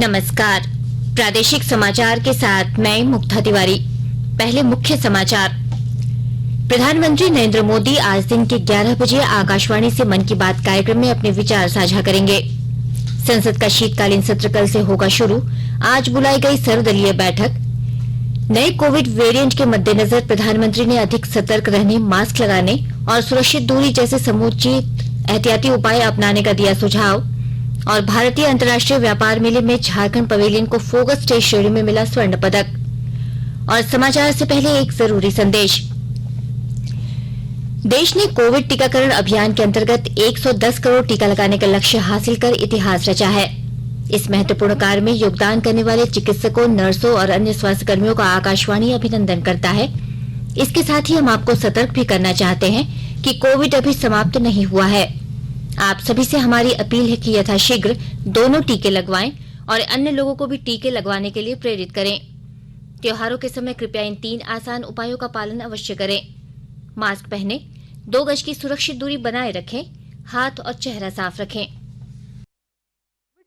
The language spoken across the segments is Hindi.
नमस्कार। प्रादेशिक समाचार के साथ मैं मुक्ता तिवारी। पहले मुख्य समाचार। प्रधानमंत्री नरेंद्र मोदी आज दिन के 11 बजे आकाशवाणी से मन की बात कार्यक्रम में अपने विचार साझा करेंगे। संसद का शीतकालीन सत्र कल से होगा शुरू। आज बुलाई गई सर्वदलीय बैठक। नए कोविड वेरिएंट के मद्देनजर प्रधानमंत्री ने अधिक सतर्क रहने, मास्क लगाने और सुरक्षित दूरी जैसे समुचित एहतियाती उपाय अपनाने का दिया सुझाव। और भारतीय अंतर्राष्ट्रीय व्यापार मेले में झारखंड पवेलियन को फोकस स्टेज श्रेणी में मिला स्वर्ण पदक। और समाचार से पहले एक जरूरी संदेश। देश ने कोविड टीकाकरण अभियान के अंतर्गत 110 करोड़ टीका लगाने का लक्ष्य हासिल कर इतिहास रचा है। इस महत्वपूर्ण कार्य में योगदान करने वाले चिकित्सकों, नर्सों और अन्य स्वास्थ्य कर्मियों का आकाशवाणी अभिनंदन करता है। इसके साथ ही हम आपको सतर्क भी करना चाहते हैं कि कोविड अभी समाप्त नहीं हुआ है। आप सभी से हमारी अपील है कि यथाशीघ्र दोनों टीके लगवाएं और अन्य लोगों को भी टीके लगवाने के लिए प्रेरित करें। त्योहारों के समय कृपया इन 3 आसान उपायों का पालन अवश्य करें। मास्क पहनें, 2 गज की सुरक्षित दूरी बनाए रखें, हाथ और चेहरा साफ रखें।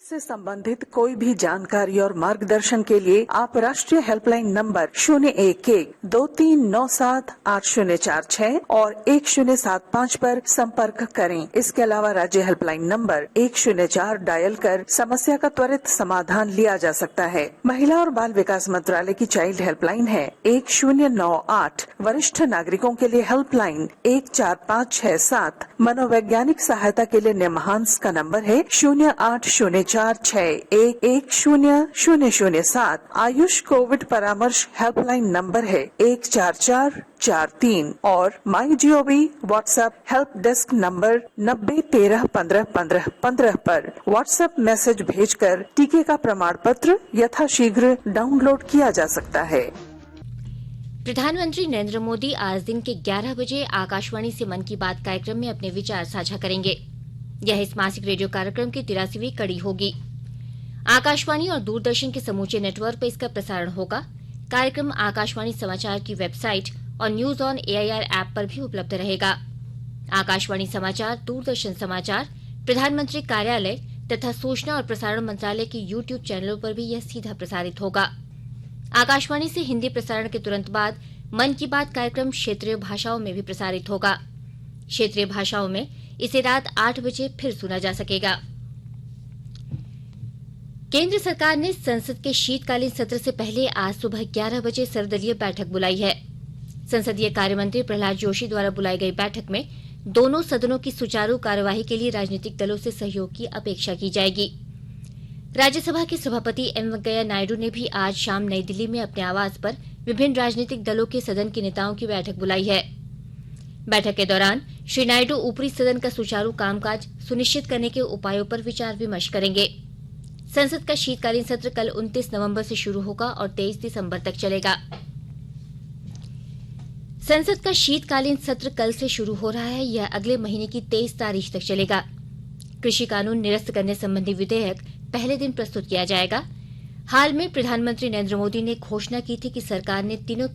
से संबंधित कोई भी जानकारी और मार्गदर्शन के लिए आप राष्ट्रीय हेल्पलाइन नंबर 011-2397-8046 और 1075 पर संपर्क करें। इसके अलावा राज्य हेल्पलाइन नंबर 104 डायल कर समस्या का त्वरित समाधान लिया जा सकता है। महिला और बाल विकास मंत्रालय की चाइल्ड हेल्पलाइन है 1098। वरिष्ठ नागरिकों के लिए हेल्पलाइन 14567। मनोवैज्ञानिक सहायता के लिए निमहांस का नंबर है 0806110007। आयुष कोविड परामर्श हेल्पलाइन नंबर है 14443 और MyGov WhatsApp help desk number 90131515 पर व्हाट्सएप मैसेज भेजकर टीके का प्रमाण पत्र यथाशीघ्र डाउनलोड किया जा सकता है। प्रधानमंत्री नरेंद्र मोदी आज दिन के 11 बजे आकाशवाणी से मन की बात कार्यक्रम में अपने विचार साझा करेंगे। यह इस मासिक रेडियो कार्यक्रम की 83वीं कड़ी होगी। आकाशवाणी और दूरदर्शन के समूचे नेटवर्क पर इसका प्रसारण होगा। कार्यक्रम आकाशवाणी समाचार की वेबसाइट और न्यूज ऑन एआईआर ऐप पर भी उपलब्ध रहेगा। आकाशवाणी समाचार, दूरदर्शन समाचार, प्रधानमंत्री कार्यालय तथा सूचना और प्रसारण मंत्रालय के यूट्यूब चैनलों पर भी यह सीधा प्रसारित होगा। आकाशवाणी से हिंदी प्रसारण के तुरंत बाद मन की बात कार्यक्रम क्षेत्रीय भाषाओं में भी प्रसारित होगा। क्षेत्रीय भाषाओं में इसे रात 8 बजे फिर सुना जा सकेगा। केंद्र सरकार ने संसद के शीतकालीन सत्र से पहले आज सुबह 11 बजे सर्वदलीय बैठक बुलाई है। संसदीय कार्यमंत्री प्रहलाद जोशी द्वारा बुलाई गई बैठक में दोनों सदनों की सुचारू कार्यवाही के लिए राजनीतिक दलों से सहयोग की अपेक्षा की जाएगी। राज्यसभा के सभापति एम वेंकैया नायडू ने भी आज शाम नई दिल्ली में अपने आवास पर विभिन्न राजनीतिक दलों के सदन के नेताओं की बैठक बुलाई है। बैठक के दौरान श्री नायडू ऊपरी सदन का सुचारू कामकाज सुनिश्चित करने के उपायों पर विचार विमर्श करेंगे। संसद का शीतकालीन सत्र कल 29 नवंबर से शुरू होगा और 23 दिसंबर तक चलेगा। संसद का शीतकालीन सत्र कल से शुरू हो रहा है। यह अगले महीने की 23 तारीख तक चलेगा। कृषि कानून निरस्त करने संबंधी विधेयक पहले दिन प्रस्तुत किया जाएगा। हाल में प्रधानमंत्री नरेंद्र मोदी ने घोषणा की थी कि सरकार ने तीनों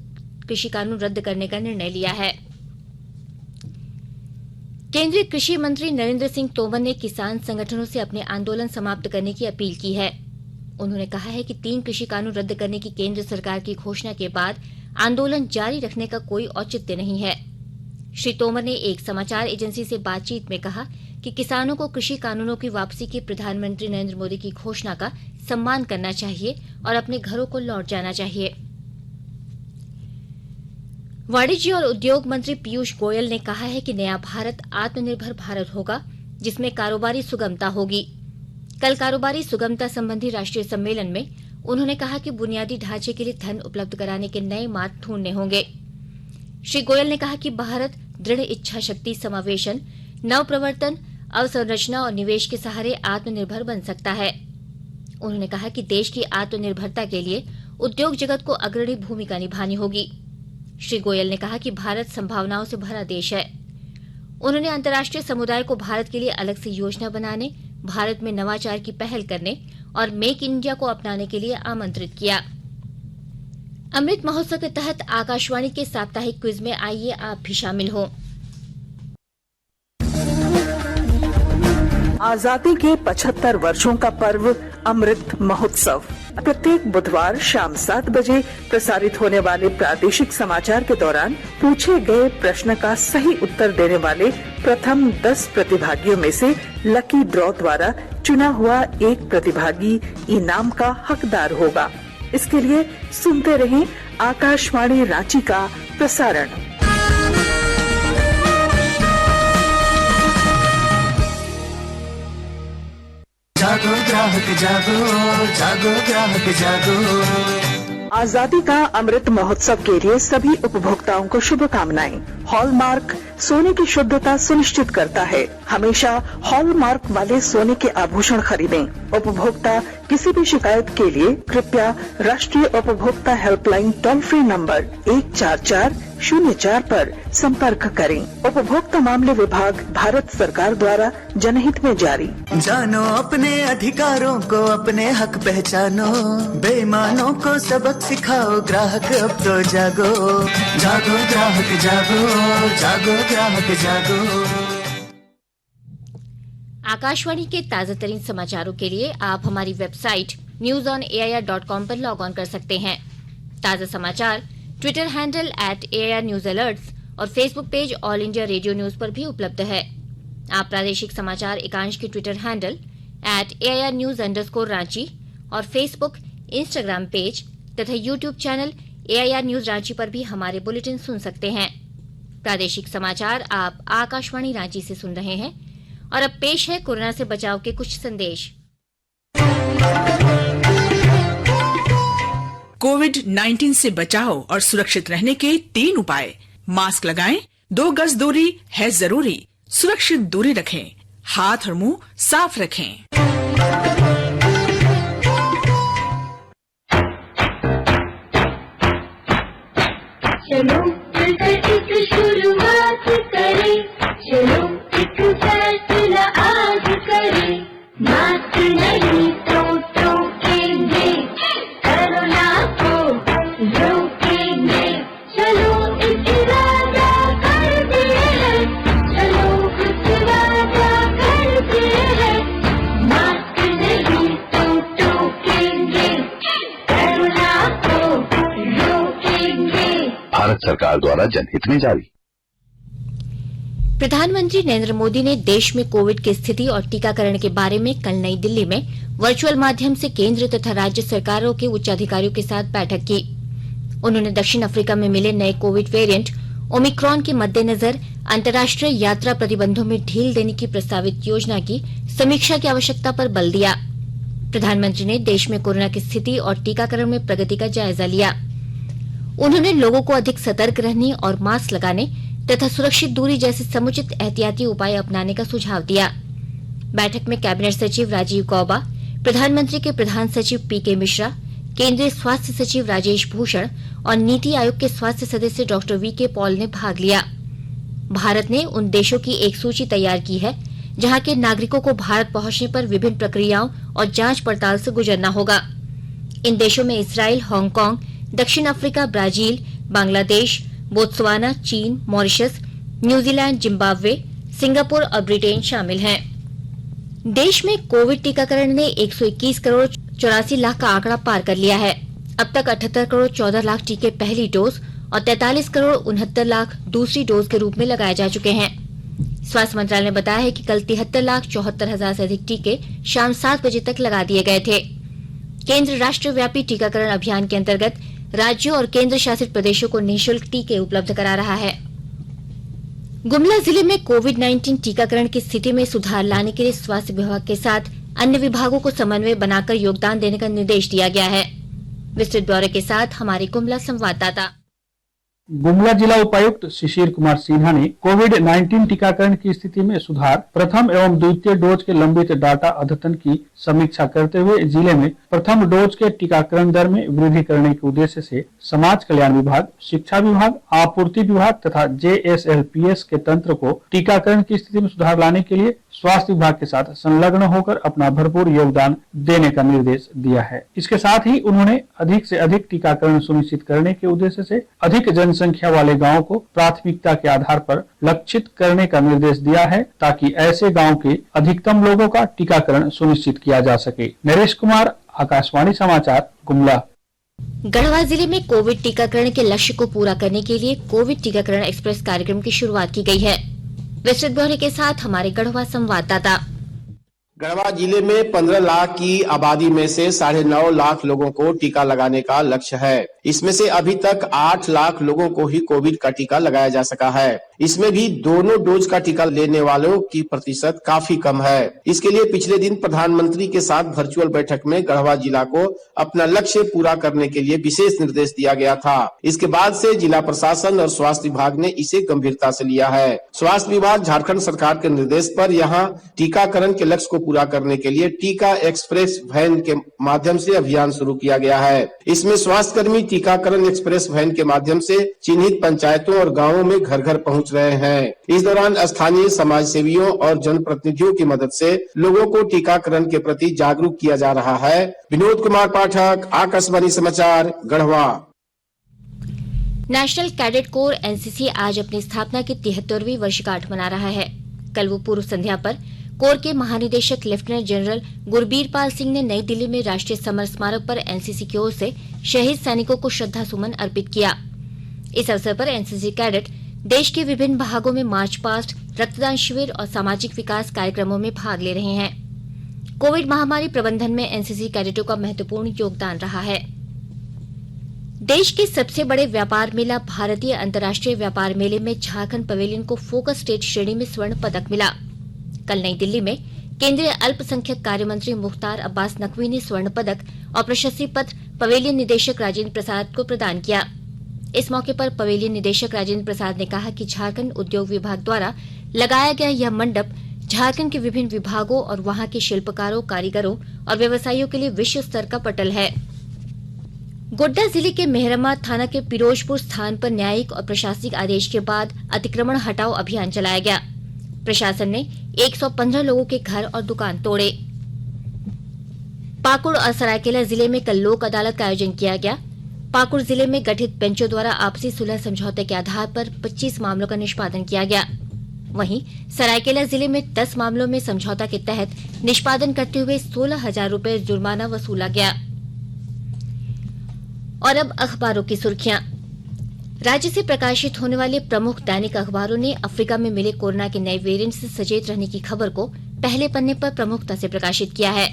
कृषि कानून रद्द करने का निर्णय लिया है। केंद्रीय कृषि मंत्री नरेंद्र सिंह तोमर ने किसान संगठनों से अपने आंदोलन समाप्त करने की अपील की है। उन्होंने कहा है कि 3 कृषि कानून रद्द करने की केंद्र सरकार की घोषणा के बाद आंदोलन जारी रखने का कोई औचित्य नहीं है। श्री तोमर ने एक समाचार एजेंसी से बातचीत में कहा कि किसानों को कृषि कानूनों की वापसी की प्रधानमंत्री नरेंद्र मोदी की घोषणा का सम्मान करना चाहिए और अपने घरों को लौट जाना चाहिए। वाणिज्य और उद्योग मंत्री पीयूष गोयल ने कहा है कि नया भारत आत्मनिर्भर भारत होगा, जिसमें कारोबारी सुगमता होगी। कल कारोबारी सुगमता संबंधी राष्ट्रीय सम्मेलन में उन्होंने कहा कि बुनियादी ढांचे के लिए धन उपलब्ध कराने के नए मार्ग ढूंढने होंगे। श्री गोयल ने कहा कि भारत दृढ़ इच्छा शक्ति, समावेशन, नवप्रवर्तन, अवसंरचना और निवेश के सहारे आत्मनिर्भर बन सकता है। उन्होंने कहा कि देश की आत्मनिर्भरता के लिए उद्योग जगत को अग्रणी भूमिका निभानी होगी। श्री गोयल ने कहा कि भारत संभावनाओं से भरा देश है। उन्होंने अंतर्राष्ट्रीय समुदाय को भारत के लिए अलग से योजना बनाने, भारत में नवाचार की पहल करने और मेक इन इंडिया को अपनाने के लिए आमंत्रित किया। अमृत महोत्सव के तहत आकाशवाणी के साप्ताहिक क्विज में आइए आप भी शामिल हों। आजादी के 75 वर्षों का पर्व अमृत महोत्सव। प्रत्येक बुधवार शाम 7 बजे प्रसारित होने वाले प्रादेशिक समाचार के दौरान पूछे गए प्रश्न का सही उत्तर देने वाले प्रथम 10 प्रतिभागियों में से लकी ड्रॉ द्वारा चुना हुआ एक प्रतिभागी इनाम का हकदार होगा। इसके लिए सुनते रहें आकाशवाणी रांची का प्रसारण। जागो ग्राहक जागो, जागो ग्राहक जागो। आजादी का अमृत महोत्सव के लिए सभी उपभोक्ताओं को शुभकामनाएं। हॉलमार्क सोने की शुद्धता सुनिश्चित करता है। हमेशा हॉलमार्क वाले सोने के आभूषण खरीदें। उपभोक्ता किसी भी शिकायत के लिए कृपया राष्ट्रीय उपभोक्ता हेल्पलाइन टोल फ्री नंबर 14404 पर संपर्क करें। उपभोक्ता मामले विभाग, भारत सरकार द्वारा जनहित में जारी। जानो अपने अधिकारों को, अपने हक पहचानो, बेईमानों को सबक सिखाओ, ग्राहक अब तो जागो। जागो ग्राहक जागो, जागो ग्राहक जागो। आकाशवाणी के ताजा तरीन समाचारों के लिए आप हमारी वेबसाइट newsonair.com पर लॉग ऑन कर सकते हैं। ताजा समाचार ट्विटर हैंडल @AIRNewsAlerts और Facebook page all India radio news पर भी उपलब्ध है। आप प्रादेशिक समाचार एकांश के ट्विटर हैंडल @AIRNews_रांची और फेसबुक, इंस्टाग्राम पेज तथा YouTube channel AIR news Ranchi पर भी हमारे बुलेटिन सुन सकते हैं। प्रादेशिक समाचार आप आकाशवाणी रांची से सुन रहे हैं और अब पेश है कोरोना से बचाव के कुछ संदेश। कोविड-19 से बचाव और सुरक्षित रहने के 3 उपाय। मास्क लगाएं, 2 गज दूरी है जरूरी, सुरक्षित दूरी रखें, हाथ और मुंह साफ रखें। चलो मिलकर एक शुरुआत करें, चलो एक फैसला आज करें। मास्क नहीं तो टोकेंगे, कोरोना को रोकेंगे। चलो एक वादा करते हैं, चलो कुछ वादा करते हैं। मास्क नहीं तो टोकेंगे, कोरोना को रोकेंगे। भारत सरकार द्वारा जनहित में जारी। प्रधानमंत्री नरेंद्र मोदी ने देश में कोविड की स्थिति और टीकाकरण के बारे में कल नई दिल्ली में वर्चुअल माध्यम से केंद्र तथा राज्य सरकारों के उच्चाधिकारियों के साथ बैठक की। उन्होंने दक्षिण अफ्रीका में मिले नए कोविड वेरिएंट ओमिक्रॉन के मद्देनजर अंतर्राष्ट्रीय यात्रा प्रतिबंधों में ढील देने की प्रस्तावित योजना की समीक्षा की आवश्यकता पर बल दिया। प्रधानमंत्री ने देश में कोरोना की स्थिति और टीकाकरण में प्रगति का जायजा लिया। उन्होंने लोगों को अधिक सतर्क रहने और मास्क लगाने तथा सुरक्षित दूरी जैसे समुचित एहतियाती उपाय अपनाने का सुझाव दिया। बैठक में कैबिनेट सचिव राजीव गौबा, प्रधानमंत्री के प्रधान सचिव पीके मिश्रा, केंद्रीय स्वास्थ्य सचिव राजेश भूषण और नीति आयोग के स्वास्थ्य सदस्य डॉक्टर वीके पॉल ने भाग लिया। भारत ने उन देशों की एक सूची तैयार की है जहां के नागरिकों को भारत पहुंचने पर विभिन्न प्रक्रियाओं और जांच पड़ताल से गुजरना होगा। इन देशों में इसराइल, हांगकांग, दक्षिण अफ्रीका, ब्राजील, बांग्लादेश, बोत्सवाना, चीन, मॉरिशस, न्यूजीलैंड, जिम्बाब्वे, सिंगापुर और ब्रिटेन शामिल हैं। देश में कोविड टीकाकरण ने 121 करोड़ 84 लाख का आंकड़ा पार कर लिया है। अब तक 78 करोड़ 14 लाख टीके पहली डोज और 43 करोड़ 69 लाख दूसरी डोज के रूप में लगाए जा चुके हैं। स्वास्थ्य मंत्रालय ने बताया है कि कल 73 लाख 74 हजार से अधिक टीके शाम 7 बजे तक लगा दिए गए थे। केंद्र राष्ट्रव्यापी टीकाकरण अभियान के अंतर्गत राज्यों और केंद्र शासित प्रदेशों को निःशुल्क टीके उपलब्ध करा रहा है। गुमला जिले में कोविड-19 टीकाकरण की स्थिति में सुधार लाने के लिए स्वास्थ्य विभाग के साथ अन्य विभागों को समन्वय बनाकर योगदान देने का निर्देश दिया गया है। विस्तृत ब्यौरे के साथ हमारे गुमला संवाददाता। गुमला जिला उपायुक्त शिशिर कुमार सिन्हा ने कोविड-19 टीकाकरण की स्थिति में सुधार, प्रथम एवं द्वितीय डोज के लंबित डाटा अद्यतन की समीक्षा करते हुए जिले में प्रथम डोज के टीकाकरण दर में वृद्धि करने के उद्देश्य से समाज कल्याण विभाग, शिक्षा विभाग, आपूर्ति विभाग तथा JSLPS के तंत्र को टीकाकरण की स्थिति में सुधार लाने के लिए स्वास्थ्य विभाग के साथ संलग्न होकर अपना भरपूर योगदान देने का निर्देश दिया है। इसके साथ ही उन्होंने अधिक से अधिक टीकाकरण सुनिश्चित करने के उद्देश्य से अधिक जनसंख्या जनसंख्या वाले गाँव को प्राथमिकता के आधार पर लक्षित करने का निर्देश दिया है, ताकि ऐसे गाँव के अधिकतम लोगों का टीकाकरण सुनिश्चित किया जा सके। नरेश कुमार, आकाशवाणी समाचार, गुमला। गढ़वा जिले में कोविड टीकाकरण के लक्ष्य को पूरा करने के लिए कोविड टीकाकरण एक्सप्रेस कार्यक्रम की शुरुआत की गई है। विस्तृत ब्यौरे के साथ हमारे गढ़वा संवाददाता। गढ़वा जिले में 15 लाख की आबादी में से 9.5 लाख लोगों को टीका लगाने का लक्ष्य है। इसमें से अभी तक 8 लाख लोगों को ही कोविड का टीका लगाया जा सका है। इसमें भी दोनों डोज का टीका लेने वालों की प्रतिशत काफी कम है। इसके लिए पिछले दिन प्रधानमंत्री के साथ वर्चुअल बैठक में गढ़वा जिला को अपना लक्ष्य पूरा करने के लिए विशेष निर्देश दिया गया था। इसके बाद से जिला प्रशासन और स्वास्थ्य विभाग ने इसे गंभीरता से लिया है। स्वास्थ्य विभाग झारखंड सरकार के निर्देश पर यहाँ टीकाकरण के लक्ष्य को पूरा करने के लिए टीका एक्सप्रेस वैन के माध्यम से अभियान शुरू किया गया है। इसमें स्वास्थ्य कर्मी टीकाकरण एक्सप्रेस वैन के माध्यम से चिन्हित पंचायतों और गाँवों में घर घर पहुँच रहे हैं। इस दौरान स्थानीय समाज सेवियों और जनप्रतिनिधियों की मदद से लोगों को टीकाकरण के प्रति जागरूक किया जा रहा है। विनोद कुमार पाठक, आकाशवाणी समाचार, Garhwa. National cadet corps NCC आज अपनी स्थापना की 73वीं वर्षगांठ मना रहा है। कल वो पूर्व संध्या पर कोर के महानिदेशक लेफ्टिनेंट जनरल गुरबीर पाल सिंह ने नई दिल्ली में राष्ट्रीय समर स्मारक पर एनसीसी की ओर से शहीद सैनिकों को श्रद्धा सुमन अर्पित किया। इस अवसर पर एनसीसी कैडेट देश के विभिन्न भागों में मार्च पास्ट, रक्तदान शिविर और सामाजिक विकास कार्यक्रमों में भाग ले रहे हैं। कोविड महामारी प्रबंधन में एनसीसी कैडेटों का महत्वपूर्ण योगदान रहा है। देश के सबसे बड़े व्यापार मेला भारतीय अंतर्राष्ट्रीय व्यापार मेले में झारखंड पवेलियन को फोकस स्टेट श्रेणी में स्वर्ण पदक मिला। कल नई दिल्ली में केंद्रीय अल्पसंख्यक कार्य मंत्री मुख्तार अब्बास नकवी ने स्वर्ण पदक और प्रशस्ति पत्र पवेलियन निदेशक राजेंद्र प्रसाद को प्रदान किया। इस मौके पर पवेलियन निदेशक राजेंद्र प्रसाद ने कहा कि झारखंड उद्योग विभाग द्वारा लगाया गया यह मंडप झारखंड के विभिन्न विभागों और वहां के शिल्पकारों, कारीगरों और व्यवसायियों के लिए विश्व स्तर का पटल है। गोड्डा जिले के मेहरमा थाना के पिरोजपुर स्थान पर न्यायिक और प्रशासनिक आदेश के बाद अतिक्रमण हटाओ अभियान चलाया गया। प्रशासन ने 115 लोगों के घर और दुकान तोड़े। पाकुड़ और सरायकेला जिले में कल लोक अदालत का आयोजन किया गया। पाकुड़ जिले में गठित बेंचों द्वारा आपसी सुलह समझौते के आधार पर 25 मामलों का निष्पादन किया गया। वहीं सरायकेला जिले में 10 मामलों में समझौता के तहत निष्पादन करते हुए 16,000 रूपये जुर्माना वसूला गया। और अब अखबारों की सुर्खियां। राज्य से प्रकाशित होने वाले प्रमुख दैनिक अखबारों ने अफ्रीका में मिले कोरोना के नए वेरिएंट से सचेत रहने की खबर को पहले पन्ने पर प्रमुखता से प्रकाशित किया है।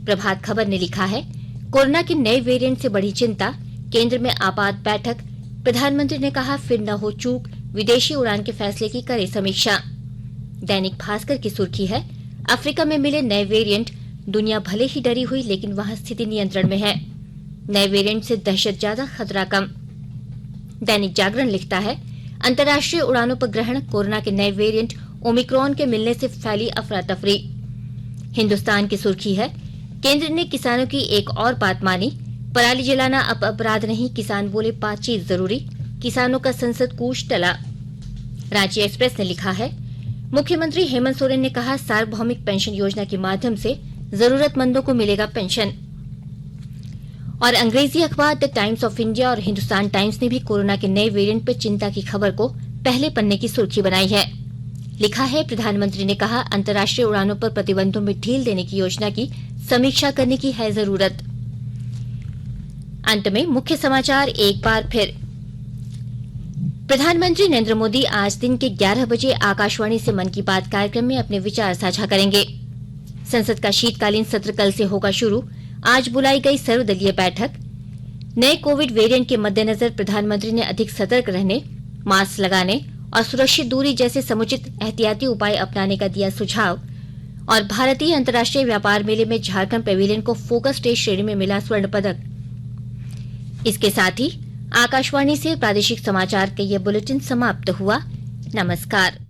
प्रभात खबर ने लिखा है, कोरोना के नए वेरिएंट से बढ़ी चिंता, केंद्र में आपात बैठक, प्रधानमंत्री ने कहा फिर न हो चूक, विदेशी उड़ान के फैसले की करे समीक्षा। दैनिक भास्कर की सुर्खी है, अफ्रीका में मिले नए वेरिएंट, दुनिया भले ही डरी हुई लेकिन वहां स्थिति नियंत्रण में है। नए वेरिएंट से दहशत ज्यादा, खतरा कम। दैनिक जागरण लिखता है, अंतर्राष्ट्रीय उड़ानों पर ग्रहण, कोरोना के नए वेरिएंट ओमिक्रॉन के मिलने से फैली अफरा तफरी। हिंदुस्तान की सुर्खी है, केंद्र ने किसानों की एक और बात मानी, पराली जलाना अब अपराध नहीं, किसान बोले बातचीत जरूरी, किसानों का संसद कूच टला। रांची एक्सप्रेस ने लिखा है, मुख्यमंत्री हेमंत सोरेन ने कहा सार्वभौमिक पेंशन योजना के माध्यम से जरूरतमंदों को मिलेगा पेंशन। और अंग्रेजी अखबार द टाइम्स ऑफ इंडिया और हिंदुस्तान टाइम्स ने भी कोरोना के नए वेरिएंट पर चिंता की खबर को पहले पन्ने की सुर्खी बनाई है। लिखा है, प्रधानमंत्री ने कहा अंतर्राष्ट्रीय उड़ानों पर प्रतिबंधों में ढील देने की योजना की समीक्षा करने की है जरूरत। अंत में मुख्य समाचार एक बार फिर। प्रधानमंत्री नरेंद्र मोदी आज दिन के 11 बजे आकाशवाणी से मन की बात कार्यक्रम में अपने विचार साझा करेंगे। संसद का शीतकालीन सत्र कल से होगा शुरू। आज बुलाई गई सर्वदलीय बैठक। नए कोविड वेरिएंट के मद्देनजर प्रधानमंत्री ने अधिक सतर्क रहने, मास्क लगाने और सुरक्षित दूरी जैसे समुचित एहतियाती उपाय अपनाने का दिया सुझाव। और भारतीय अंतर्राष्ट्रीय व्यापार मेले में झारखंड पेविलियन को फोकस स्टेट श्रेणी में मिला स्वर्ण पदक। इसके साथ ही आकाशवाणी से प्रादेशिक समाचार का ये बुलेटिन समाप्त हुआ। नमस्कार।